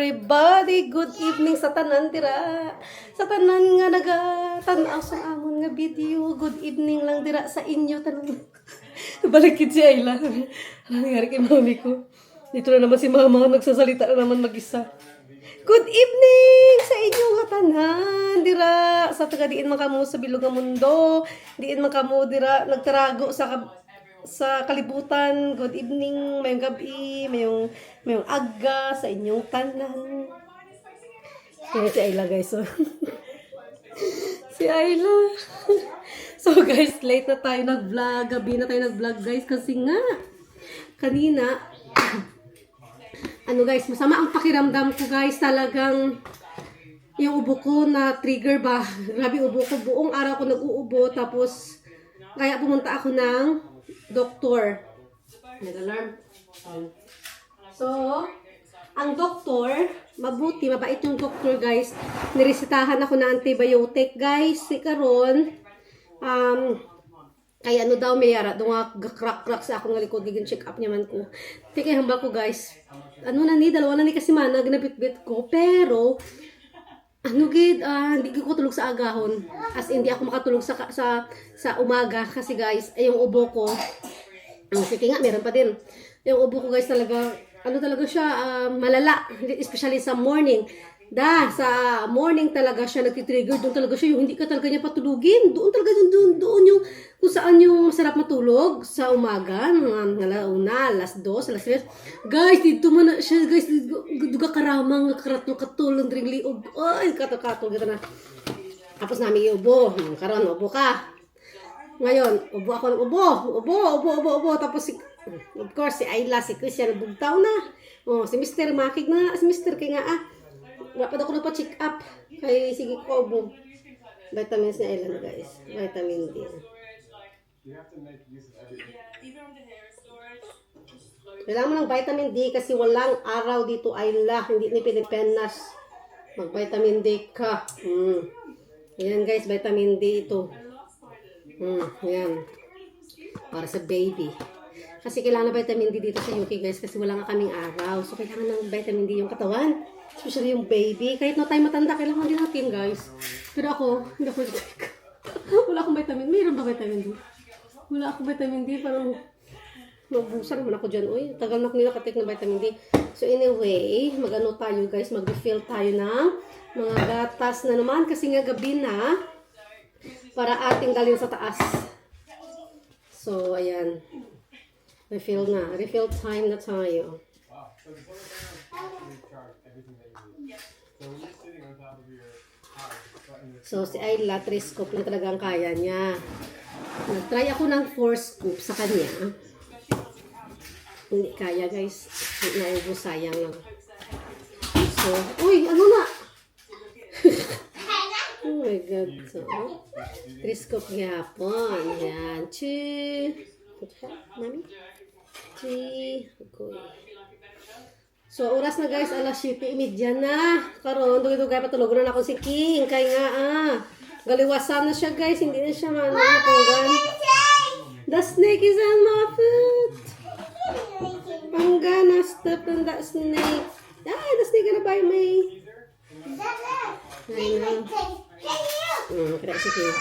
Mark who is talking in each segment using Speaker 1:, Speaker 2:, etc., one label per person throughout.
Speaker 1: everybody, good evening sa tanan dira. Sa tanan nga naga-tan-aw sa amon nga video. Good evening lang dira sa inyo tanan. Balikid si Ayla. Ano nangyari kay mami ko? Dito na naman si mama, nagsasalita na naman mag-isa. Good evening sa inyo nga tanan dira sa taga diin man kamo sa bilog nga mundo. Diin man kamo dira nagtarago sa kalibutan. Good evening, mayong gabi, mayong aga sa inyong tanan. Kaya si Ayla guys, so. Si Ayla. So guys, late na tayo nag-vlog, gabi na tayo nag-vlog guys, kasi nga kanina ano guys, masama ang pakiramdam ko guys, talagang yung ubo ko na trigger ba, grabe ubo ko, buong araw ko nag-uubo, tapos kaya pumunta ako ng doktor. Nag-alarm. So, ang doktor, mabuti, mabait yung doktor guys. Niresitahan ako ng antibiotic guys. Si karon, kaya ano daw may yara, doon nga gakrak-krak sa akong likod, giging check up naman ko. Tika hamba ko guys. Ano na ni, dalawa na ni kasi mana, ginabit-bit ko. Pero, ano gid, hindi ko tulog sa agahon. As hindi ako makatulog sa umaga kasi guys, yung ubo ko, sige nga, meron pa din. Yung ubo ko guys talaga, ano talaga siya, malala, especially sa morning. Sa morning talaga siya nagtitrigger, doon talaga siya, yung hindi ka talaga niya patulugin. Doon talaga, doon yung, kung saan yung sarap matulog sa umaga, mga alauna, alas 2, alas 3. Guys, dito man na siya, guys, duga karamang, karatong-katulong, ring liog. Ay, kato-katol, gito na. Tapos namin iubo, karon ubo ka. Ngayon, ubo ako ng ubo. Tapos, of course, si Ayla, si Christian, bugtaw na. Oh, si Mr. Makig na, si Mr. Kaya nga, dapat ako nagpa-check up. Kaya sige ko, ubo. Vitamins ni Ayla na guys. Vitamin D. Kailangan mo ng vitamin D kasi walang araw dito, Ayla. Hindi ni Pilipinas. Mag-vitamin D ka. Ayan guys, vitamin D ito. Ayan. Para sa baby. Kasi kailangan ng vitamin D dito sa UK guys kasi wala nga kaming araw. So kailangan ng vitamin D yung katawan. Especially yung baby. Kahit na tayo matanda, kailangan din natin guys. Pero ako, hindi ako wala akong vitamin. Mayroon ba vitamin D? Wala akong vitamin D. Parang mabusan naman ako dyan. Uy, tagal na ako nilakatik ng vitamin D. So anyway, mag-ano tayo guys. Mag-refill tayo ng mga gatas na naman. Kasi nga gabi na. Para ating dalhin sa taas. So, ayan. Refill na. Refill time na tayo. So, si Ayla, 3 scoop lang talaga ang kaya niya. Nag-try ako ng 4 scoop sa kanya. Hindi kaya, guys. Naubos, sayang lang. So, uy, ano na? Oh my God. So, 3 scoop yapon. Yan. Chi. Mami? Chi. Okay. So, oras na guys, alas 7:30 na. Karon, dugay-dugay patulog na ako si King. Kaya nga, galiwasan na siya guys. Hindi na siya matanggan. The snake is on my foot. I'm gonna step on that snake. Ah, the snake gonna bite me. Ayun na. Kaya si King.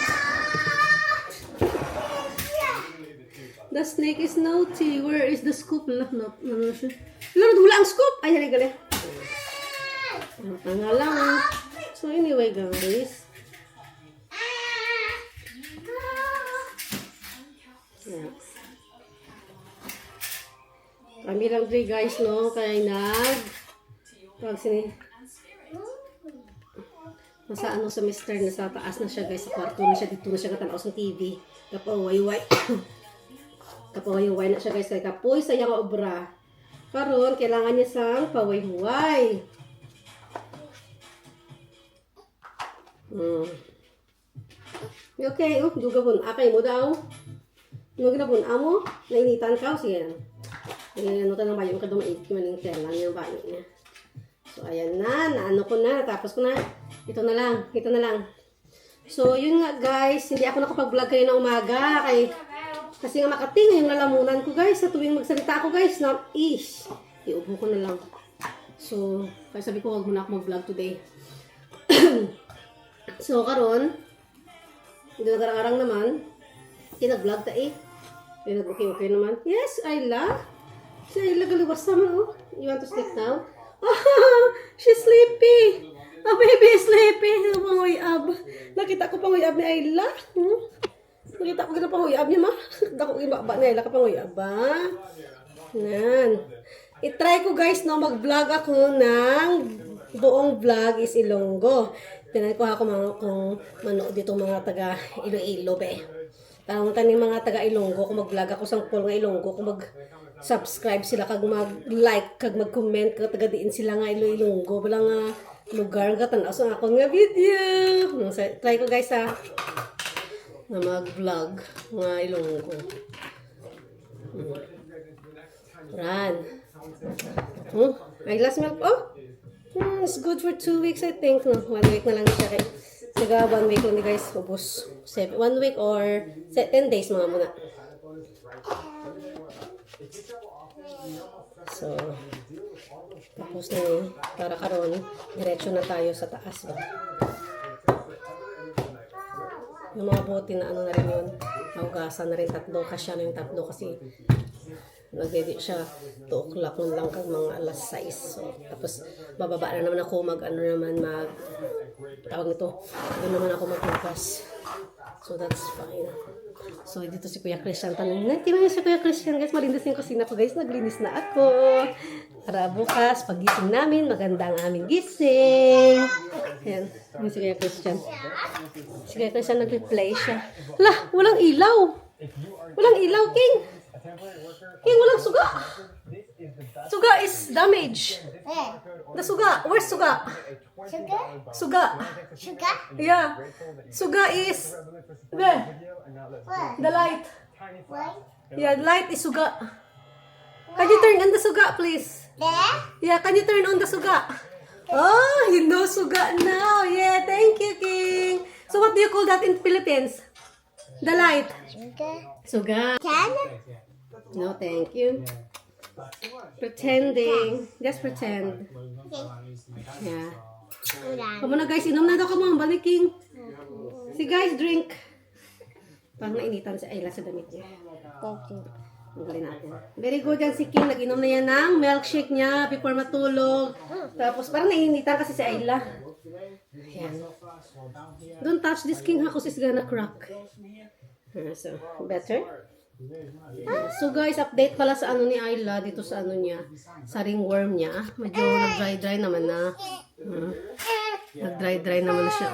Speaker 1: The snake is naughty. Where is the scoop? Wala ang scoop. Ay, gali. Tanga lang. So, anyway, guys. Yeah. Kami lang 3 guys, no? Kaya pag nasa ano sa mister, nasa taas na siya, guys. Sa kwarto na siya. Dito na siya katanaw sa TV. Kapaway-way. Kapaway-way na siya, guys. Kaya kapoy sa yang obra. Karon, kailangan niya sang paway-huway. Okay, duga pun. Akay mo daw. Duga na pun. Amo, nainitan ka. Sige. Ayan, ano tanong bayo. Kadumait ko maning tela niya bayo niya. So, ayan na. Naano ko na. Tapos ko na. Ito na lang. So, yun nga guys. Hindi ako nakapag-vlog kayo na umaga. Kasi nga Makati, ngayong lalamunan ko guys. Sa tuwing magsalita ako guys, iubo ko na lang. So, kaya sabi ko, wag muna ako mag-vlog today. So, karon hindi nagarang-arang naman. Nag-vlog ta eh. Okay naman. Yes, Ayla. Si Ayla galuwas naman, oh. You want to sleep now? Ah, she's sleepy. Ah, baby is sleepy. Panguyab. Nakita ko panguyab ni Ayla. Nakita ko gina panguyab niya, ma. Dako ibaba ni Ayla ka panguyab, ba? Yan. I-try ko guys no mag-vlog ako ng buong vlog is Ilonggo. Tinan ko ako kung manood dito mga taga Iloilo be. Tanong taning mga taga Ilonggo kung mag-vlog ako sang pool nga Ilonggo kung mag-subscribe sila kag mag-like kag mag-comment kag taga diin sila nga Ilonggo wala nga lugar nga tan-aw sa akong nga video. No, try ko guys ha na mag-vlog nga Ilonggo. Ran. My glass milk. Oh, it's good for 2 weeks, I think. No, 1 week na lang siya. Saga 1 week lang ni guys. Ubus. 1 week or 10 days mga muna. So, tapos na yun. Para karon, diretso na tayo sa taas ba. Yung mga bote na ano na rin yun. Naugasan na rin 3. Kasya na yung 3 kasi nag-edit siya 2 o'clock nun lang kag mga alas 6. So, tapos bababa na naman ako mag tawag nito. Doon naman ako magbukas. So that's fine. So dito si Kuya Christian tanong na. Tingnan niyo si Kuya Christian guys. Malinis yung kusina ko guys. Naglinis na ako. Para bukas pagising namin maganda ang aming gising. Ayan. Ayan si Kuya Christian. Si Kuya Christian nag-replay siya. Lah, walang ilaw. Walang ilaw, King. King, walang suga. Suga is damage. The suga. Where's suga? Suga.
Speaker 2: Sugar?
Speaker 1: Yeah. Suga is there. The light.
Speaker 2: What?
Speaker 1: Yeah, the light is suga. Can you turn on the suga, please?
Speaker 2: There?
Speaker 1: Yeah, can you turn on the suga? Oh, you know suga now. Yeah, thank you, King. So what do you call that in Philippines? The light.
Speaker 2: Sugar?
Speaker 1: Suga.
Speaker 2: Can?
Speaker 1: No, thank you. Pretending. Just pretend. Yeah. Come na guys, inom na daw ka mga baliking. Si guys, drink. Parang nainitan si Ayla sa damit niya.
Speaker 2: Thank you.
Speaker 1: Tanggalin natin. Very good yan si King. Nag-inom na yan ng milkshake niya before matulog. Tapos parang nainitan kasi si Ayla. Yan. Don't touch this King ha kasi it's gonna crack. So, better? So guys, update pala sa ano ni Ayla dito sa ano niya, sa ringworm niya. Medyo nag-dry naman na. Nag-dry naman na siya.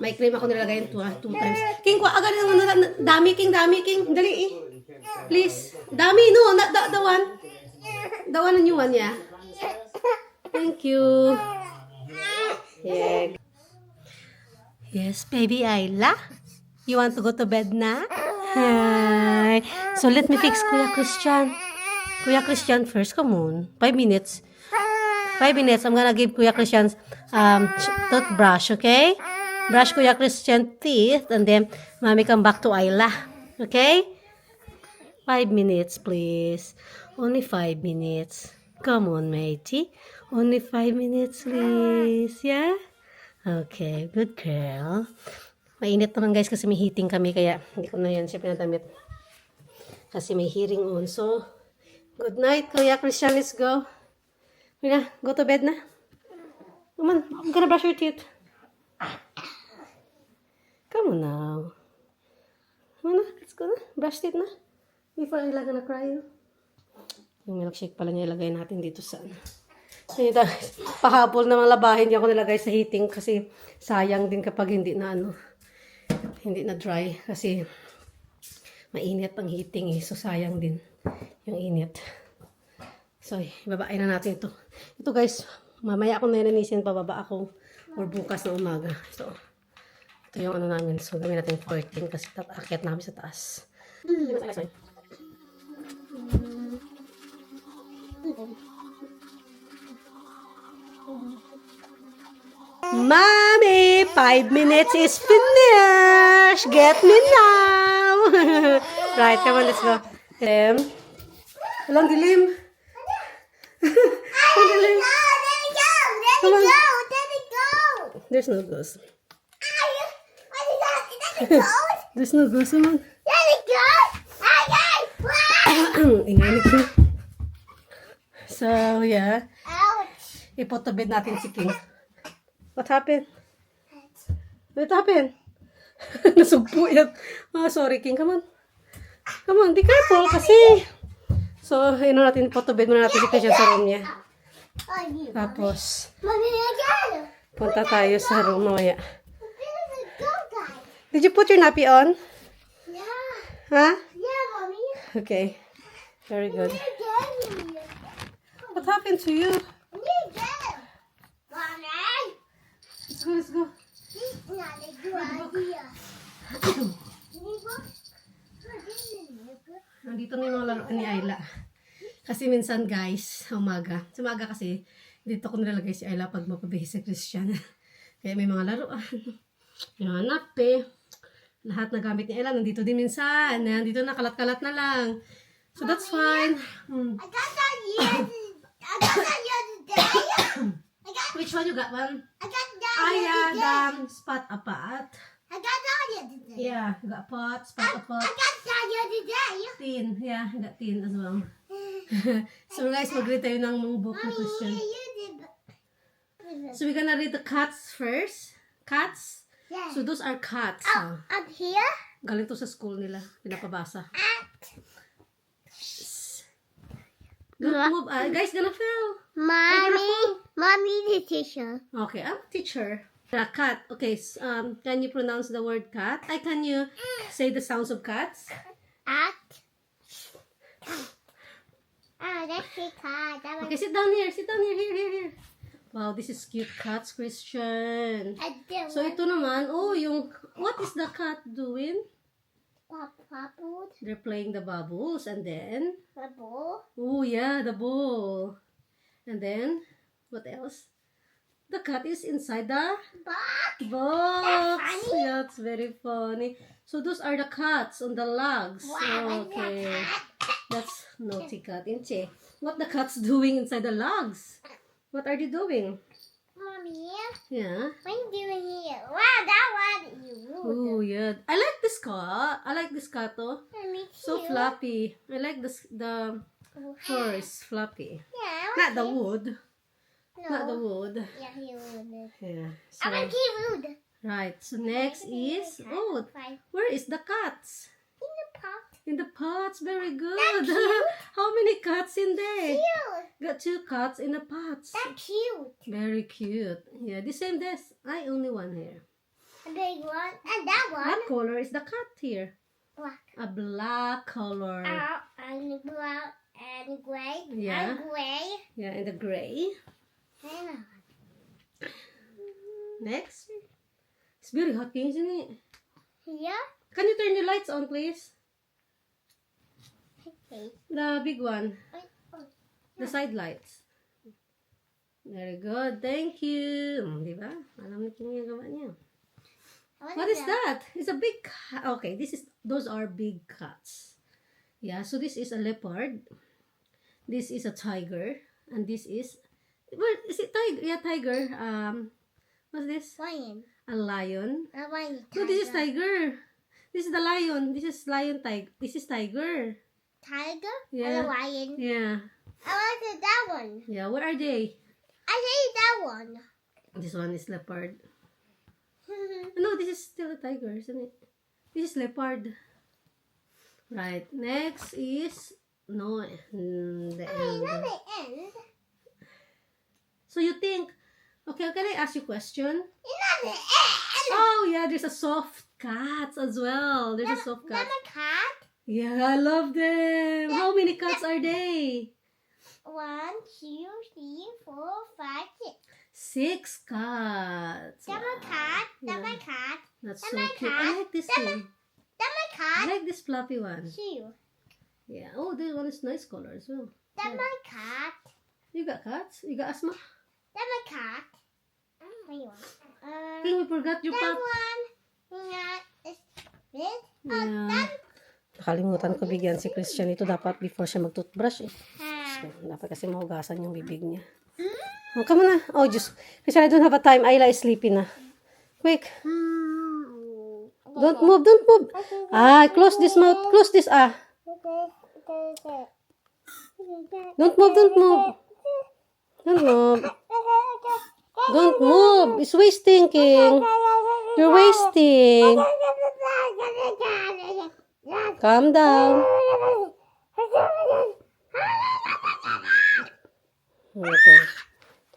Speaker 1: May cream ako nilagay 2 times. King, agad ng dami King, dali eh. Please. Dami, no, not the one. The one, the new one, yeah. Thank you. Yeah. Yes, baby Ayla. You want to go to bed na? Hi. So let me fix Kuya Christian. Kuya Christian first. Come on. 5 minutes. 5 minutes. I'm gonna give Kuya Christian's toothbrush, okay? Brush Kuya Christian teeth and then mommy come back to Ayla. Okay? 5 minutes, please. Only 5 minutes. Come on, matey. Only 5 minutes, please. Yeah? Okay. Good girl. Mainit naman guys kasi may heating kami kaya hindi ko na yan siya pinadamit. Kasi may hearing on. So, good night Kuya Christian. Let's go. Mira, go to bed na. Come on, I'm gonna brush your teeth. Come on now. Come on na, let's go na. Brush teeth na. Before I'm gonna cry. Yung milkshake pala niya ilagay natin dito sa ano. Pahapol na labahin niya ako nilagay sa heating kasi sayang din kapag hindi na ano. Hindi na dry kasi mainit ang heating eh. So, sayang din yung init. So, ibabain na natin ito. Ito guys, mamaya ako nilinisin, pababa ako or bukas na umaga. So, ito yung ano namin. So, gawin natin 14 kasi akit namin sa taas. Mommy, 5 minutes is finished. Get me now. Right, come on, let's go. Walang dilim. darling.
Speaker 2: Let it go. Let
Speaker 1: Come
Speaker 2: it
Speaker 1: on.
Speaker 2: go. Let it go.
Speaker 1: There's no ghost.
Speaker 2: What is that? Let it go.
Speaker 1: There's no ghost naman.
Speaker 2: Let it go.
Speaker 1: Ingay ni King. So, yeah.
Speaker 2: Ouch.
Speaker 1: Ipotobid natin si King. What happened? What happened? Nasugpo yan. Oh, sorry, King. Come on. Come on, be careful kasi. So, yun na natin, ipotobid muna natin si Christian sa room niya.
Speaker 2: Oh, you.
Speaker 1: Tapos,
Speaker 2: Mommy, again.
Speaker 1: punta tayo sa room mamaya.
Speaker 2: Where's the go, guys?
Speaker 1: Did you put your nappy on?
Speaker 2: Yeah.
Speaker 1: Huh?
Speaker 2: Yeah, mommy.
Speaker 1: Okay. Very good.
Speaker 2: Again.
Speaker 1: What happened to you?
Speaker 2: Again. Mommy.
Speaker 1: Let's go, let's go.
Speaker 2: This is not a good idea.
Speaker 1: Nandito na yung mga laruan ni Ayla. Kasi minsan guys, umaga. Sa umaga kasi, dito ko nilalagay si Ayla pag mapabihis si Christian. Kaya may mga laruan. May mga nape. Lahat na gamit ni Ayla, nandito din minsan. Nandito na, kalat-kalat na lang. So that's fine.
Speaker 2: I got that yesterday.
Speaker 1: Which one you got, one?
Speaker 2: I got that
Speaker 1: Ah, yeah,
Speaker 2: yesterday.
Speaker 1: the spot apart.
Speaker 2: I got that yesterday.
Speaker 1: Yeah, you got pot, spot
Speaker 2: I
Speaker 1: apart.
Speaker 2: got that yesterday.
Speaker 1: Tin. Yeah, you got tin as well. So guys, mag-read tayo ng mga book ni Christian. So we're gonna read the cats first. Cats.
Speaker 2: Yeah.
Speaker 1: So those are cats.
Speaker 2: Up here.
Speaker 1: Galing to sa school nila. Pinapabasa. Don't move. Guys, gonna fail.
Speaker 2: Mommy, the teacher.
Speaker 1: Okay, I'm teacher. A cat. Okay, can you pronounce the word cat? Can you say the sounds of cats?
Speaker 2: At. That's the cat.
Speaker 1: Okay, sit down here. Sit down here. Here. Wow, this is cute cats, Christian. So ito naman, what is the cat doing? They're playing the bubbles and then, oh yeah, the ball. And then, what else? The cat is inside the box. Yeah, it's very funny. So those are the cats on the logs. Okay. That's naughty cat, isn't it? What the cats doing inside the logs? What are they doing?
Speaker 2: Mommy,
Speaker 1: Yeah.
Speaker 2: what are you doing here? Wow, that one is rude.
Speaker 1: Oh yeah. I like this cat. I like this cat oh.
Speaker 2: Me
Speaker 1: So
Speaker 2: too.
Speaker 1: floppy. I like the fur is floppy.
Speaker 2: Yeah,
Speaker 1: Not the wood.
Speaker 2: no.
Speaker 1: Not the wood.
Speaker 2: Yeah, he rude.
Speaker 1: Yeah.
Speaker 2: I want
Speaker 1: So,
Speaker 2: to rude.
Speaker 1: right. So next is
Speaker 2: Fine.
Speaker 1: where is the cats?
Speaker 2: In the pot.
Speaker 1: In the pots. Very good.
Speaker 2: That's cute.
Speaker 1: How many cats in there?
Speaker 2: Cute.
Speaker 1: Got 2 cats in the pots.
Speaker 2: That's cute.
Speaker 1: Very cute. Yeah, the same this. I only one here.
Speaker 2: A big one. And that one.
Speaker 1: What color is the cat here?
Speaker 2: Black.
Speaker 1: A black color.
Speaker 2: And brown and gray.
Speaker 1: Yeah.
Speaker 2: And gray.
Speaker 1: Yeah, and the gray.
Speaker 2: And
Speaker 1: Next. It's very hot, isn't it?
Speaker 2: here.
Speaker 1: Can you turn your lights on, please?
Speaker 2: Okay.
Speaker 1: The big one.
Speaker 2: Oh,
Speaker 1: The side lights. Very good. Thank you. Diba? Alam niyo yung gawa niya. What is that? It's a big cat. Okay, those are big cats. Yeah, so this is a leopard. This is a tiger. And this is, well, is it tiger? Yeah, tiger. What's this?
Speaker 2: Lion.
Speaker 1: A lion.
Speaker 2: A lion.
Speaker 1: No, this is tiger. This is the lion. This is lion tiger. This is tiger.
Speaker 2: Tiger?
Speaker 1: Yeah.
Speaker 2: And a lion.
Speaker 1: Yeah.
Speaker 2: I like that one.
Speaker 1: Yeah, where are they?
Speaker 2: I hate that one.
Speaker 1: This one is leopard. No, this is still a tiger, isn't it? This is leopard. Right. Next is the
Speaker 2: Not
Speaker 1: end.
Speaker 2: the end.
Speaker 1: So you think, okay, can I ask you a question?
Speaker 2: Not the end.
Speaker 1: Oh yeah, there's a soft cat as well. There's a soft cat.
Speaker 2: Not a cat.
Speaker 1: Yeah, I love them. How many cats are they?
Speaker 2: 1, 2, 3, 4, 5, 6.
Speaker 1: 6 cats.
Speaker 2: That's my cat. That's
Speaker 1: Yeah.
Speaker 2: my cat.
Speaker 1: That's
Speaker 2: That's
Speaker 1: so
Speaker 2: my
Speaker 1: cute.
Speaker 2: cat.
Speaker 1: I like this
Speaker 2: That's
Speaker 1: one.
Speaker 2: That's my
Speaker 1: I
Speaker 2: cat.
Speaker 1: like this fluffy one.
Speaker 2: 2.
Speaker 1: Yeah. Oh, this one is nice color as well.
Speaker 2: That's my cat.
Speaker 1: You got cats? You got asthma?
Speaker 2: That's my cat. What do you want?
Speaker 1: I think we forgot your
Speaker 2: That
Speaker 1: pup.
Speaker 2: one. Yeah, it's this.
Speaker 1: Yeah. Nakalimutan ko bigyan si Christian ito dapat before siya mag-toothbrush eh.
Speaker 2: Ha.
Speaker 1: So, dapat kasi mahugasan yung bibig niya. Oh, come on na. Oh, just. Christian, I don't have a time. Ayla is sleepy na. Quick. Don't move, don't move. Ah, close this mouth. Close this, Don't move, don't move. Don't move. Don't move. It's wasting, King. You're wasting. Calm down. Okay.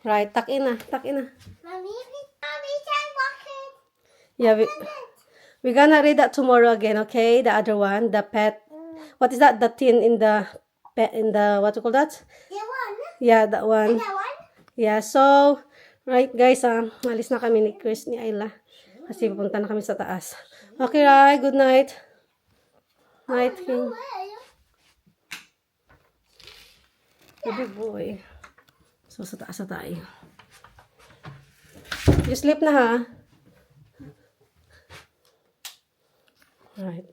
Speaker 1: Right, tuck in na. Tuck in na.
Speaker 2: Mommy, can walk it.
Speaker 1: Yeah, we're gonna read that tomorrow again, okay? The other one, the pet. What is that? The tin in the pet, in the, what you call that?
Speaker 2: The one.
Speaker 1: Yeah, that one.
Speaker 2: That one.
Speaker 1: Yeah, so, right guys, alis na kami ni Chris, ni Ayla. Kasi pupunta na kami sa taas. Okay, right, good night. Night, King. Good boy. So, sa taas na tayo. You sleep na, ha? Alright.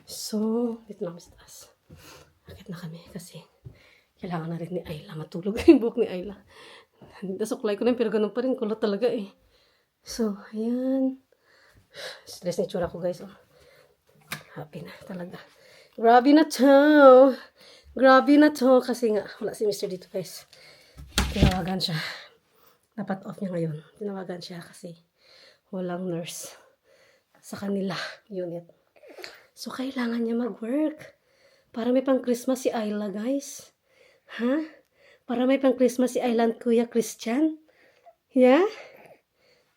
Speaker 1: So, dito na kami sa taas. Akit na kami kasi kailangan na rin ni Ayla matulog. Yung buhok ni Ayla. Nasuklay ko na pero ganun pa rin. Kulot talaga eh. So, ayan. Stress na itsura ko guys. Oh. Happy na talaga. Grabe na to. Grabe na to. Kasi nga, wala si Mr. dito guys. Tinawagan siya. Dapat off niya ngayon. Tinawagan siya kasi walang nurse sa kanila unit. So, kailangan niya mag-work. Para may pang-Christmas si Ayla, guys. Ha? Para may pang-Christmas si Ayla and Kuya Christian. Yeah?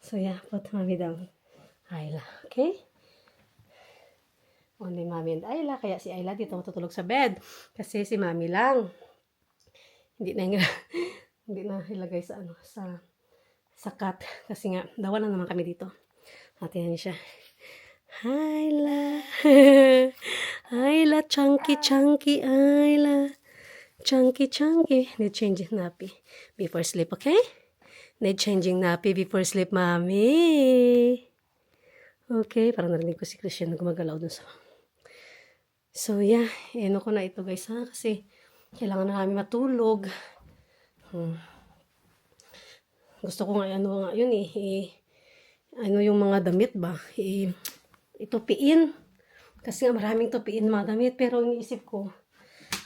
Speaker 1: So, yeah. Put mommy down. Ayla. Okay? Only mommy and Ayla. Kaya si Ayla dito matutulog sa bed. Kasi si mommy lang. Hindi na ilagay sa sa cot. Kasi nga, dawa lang naman kami dito. Atin siya. Ayla. Ayla, chunky, Ayla. Chunky. Need changing nappy before sleep, okay? Need changing nappy before sleep, mommy. Okay, parang narinig ko si Christian na gumagalaw dun sa... So, yeah. Eno ko na ito, guys, ha? Kasi kailangan na namin matulog. Gusto ko nga, yun ano yung mga damit ba? Itupiin. Kasi nga maraming tupiin mga damit. Pero iniisip ko,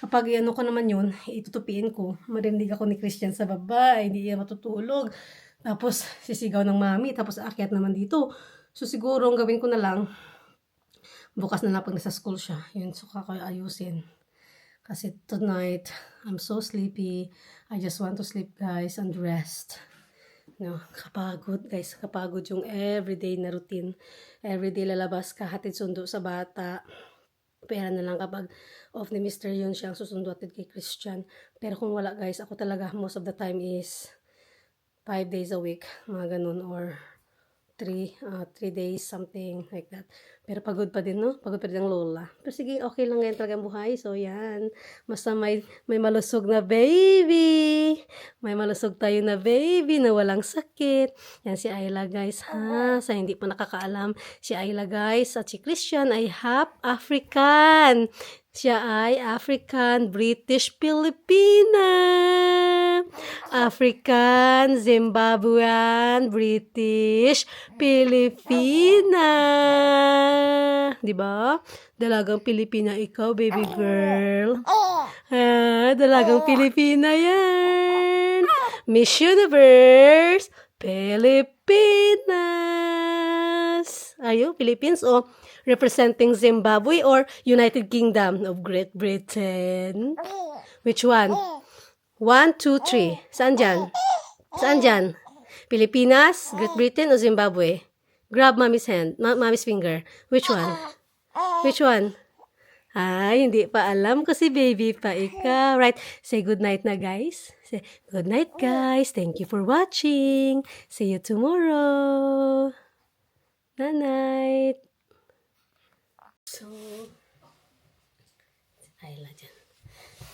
Speaker 1: kapag ko naman yun, itutupiin ko. Marindig ako ni Christian sa baba. Hindi niya matutulog. Tapos sisigaw ng mami. Tapos aakyat naman dito. So siguro ang gawin ko na lang, bukas na lang pag nasa school siya. Yun, so ayusin. Kasi tonight, I'm so sleepy. I just want to sleep guys and rest. No, kapagod guys, kapagod yung everyday na routine. Everyday lalabas ka, hatid sundo sa bata. Pera na lang kapag off ni Mr. yun siyang susundo hatid kay Christian. Pero kung wala guys, ako talaga most of the time is 5 days a week, mga ganun, or 3 days, something like that. Pero pagod pa din, no? Pagod pa din ang lola. Pero sige, okay lang ngayon talaga ang buhay. So, yan. Basta may malusog na baby. May malusog tayo na baby na walang sakit. Yan si Ayla, guys, ha? Sa hindi pa nakakaalam, si Ayla, guys, at si Christian ay half African. Siya ay African, British, Filipina. African, Zimbabwean, British, Pilipina. Diba? Dalagang Pilipina ikaw, baby girl. Dalagang Pilipina yan. Miss Universe, Pilipinas. Are you Philippines or representing Zimbabwe or United Kingdom of Great Britain? Which one? 1, 2, 3. Saan dyan? Saan dyan? Pilipinas, Great Britain, o Zimbabwe? Grab mommy's hand, mommy's finger. Which one? Which one? Ay, hindi pa alam kasi baby pa ikaw. Right, say good night na guys. Say good night guys. Thank you for watching. See you tomorrow. Good night. So, si Ayla dyan.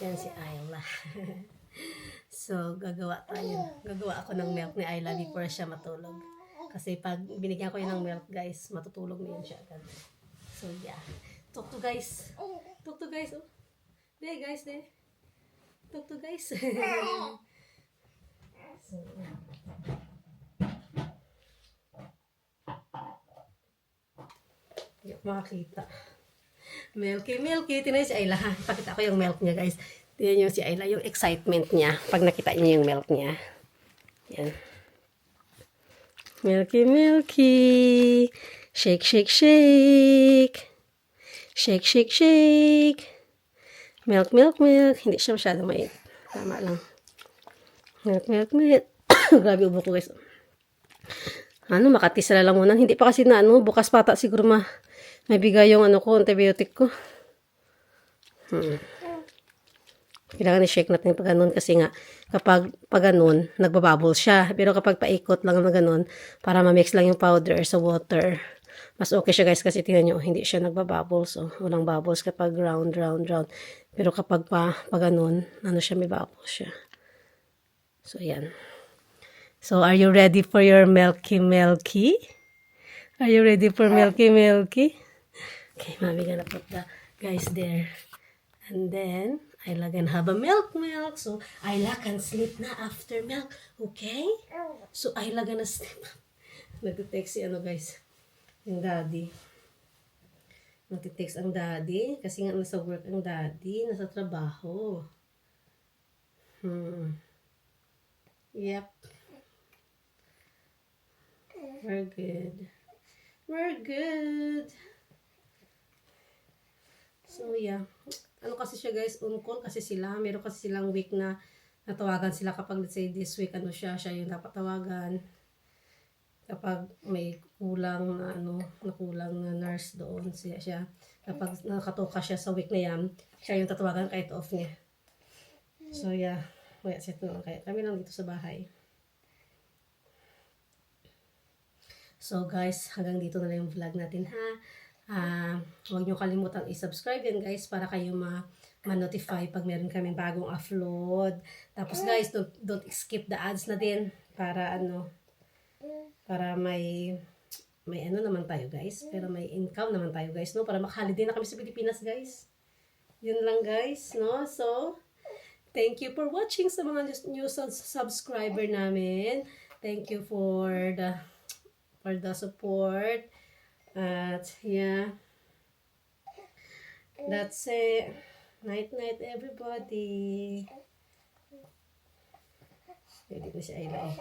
Speaker 1: Yan si Ayla. So, gagawa ako ng milk ni Ayla before siya matulog. Kasi pag binigyan ko yun ng milk, guys, matutulog na yun siya agad. So, yeah. Talk to guys. Talk to guys. Oh. There, guys, there. Talk to guys. So, hindi ko makakita. Milky, Milky. Tingnan si Ayla, ha? Pakita ko yung milk niya, guys. Tingnan niyo si Ayla, yung excitement niya. Pag nakita niyo yung milk niya. Yan. Milky, Milky. Shake, shake, shake. Shake, shake, shake. Milk, milk, milk. Hindi siya masyadong mait. Tama lang. Milk, milk, milk. Grabe ubo ko, guys. Ano, makatis na lang muna. Hindi pa kasi na, bukas pata siguro may bigay yung antibiotic ko. Kailangan i-shake natin pag ganun kasi nga, kapag pag ganun, nagbabubble siya. Pero kapag paikot lang na ganun, para ma-mix lang yung powder sa water, mas okay siya guys kasi tingnan nyo, hindi siya nagbabubble. So, walang bubbles kapag round, round, round. Pero kapag pag ganun, siya, may bubble siya. So, ayan. So, are you ready for your Milky Milky? Are you ready for Milky Milky? Okay, Mommy gonna put the guys there. And then, Ayla can have a milk. So, Ayla can sleep na after milk. Okay? So, Ayla gonna sleep. Nagtitext si guys. Yung daddy. Nagtitext ang daddy. Kasi nga nasa work ang daddy. Nasa trabaho. Yep. We're good. We're good. So, yeah. Ano kasi siya guys, on call kasi sila. Meron kasi silang week na natawagan sila kapag let's say this week, siya yung dapat tawagan. Kapag may kulang na nakulang na nurse doon siya. Kapag nakatoka siya sa week na yan, siya yung tatawagan kahit off niya. So, yeah. Wait, set na lang kaya. Kami lang dito sa bahay. So guys, hanggang dito na lang yung vlog natin ha. Huwag nyo kalimutan i-subscribe yan guys para kayo ma-notify pag meron kaming bagong upload. Tapos guys, don't skip the ads na din para para may naman tayo guys. Pero may income naman tayo guys, no? Para makaholiday na kami sa Pilipinas guys. Yun lang guys, no? So, thank you for watching sa mga new subscriber namin. Thank you for the support. At yeah, that's it. Night night everybody. Pwede ko siya ilay.